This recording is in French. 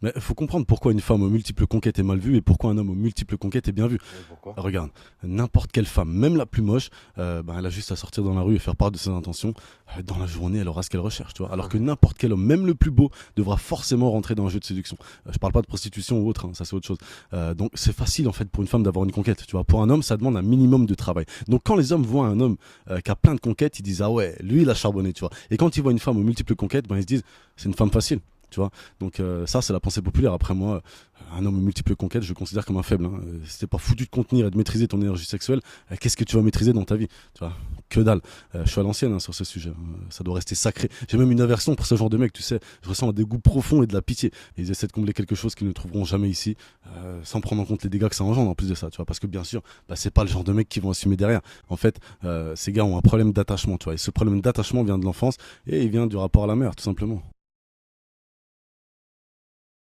Mais il faut comprendre pourquoi une femme aux multiples conquêtes est mal vue et pourquoi un homme aux multiples conquêtes est bien vu. Ouais, pourquoi? Regarde, n'importe quelle femme, même la plus moche, elle a juste à sortir dans la rue et faire part de ses intentions. Dans la journée, elle aura ce qu'elle recherche, tu vois. Alors que n'importe quel homme, même le plus beau, devra forcément rentrer dans un jeu de séduction. Je parle pas de prostitution ou autre, hein, ça c'est autre chose. Donc c'est facile en fait pour une femme d'avoir une conquête, tu vois. Pour un homme, ça demande un minimum de travail. Donc quand les hommes voient un homme qui a plein de conquêtes, ils disent ah ouais, lui il a charbonné, tu vois. Et quand ils voient une femme aux multiples conquêtes, ils se disent c'est une femme facile. Tu vois, donc ça c'est la pensée populaire. Après moi, un homme aux multiples conquêtes, je le considère comme un faible. Hein. Si t'es pas foutu de contenir et de maîtriser ton énergie sexuelle, qu'est-ce que tu vas maîtriser dans ta vie? Tu vois, que dalle. Je suis à l'ancienne hein, sur ce sujet. Ça doit rester sacré. J'ai même une aversion pour ce genre de mec. Tu sais, je ressens un dégoût profond et de la pitié. Et ils essaient de combler quelque chose qu'ils ne trouveront jamais ici, sans prendre en compte les dégâts que ça engendre en plus de ça. Tu vois, parce que bien sûr, c'est pas le genre de mec qui vont assumer derrière. En fait, ces gars ont un problème d'attachement. Tu vois, et ce problème d'attachement vient de l'enfance et il vient du rapport à la mère, tout simplement.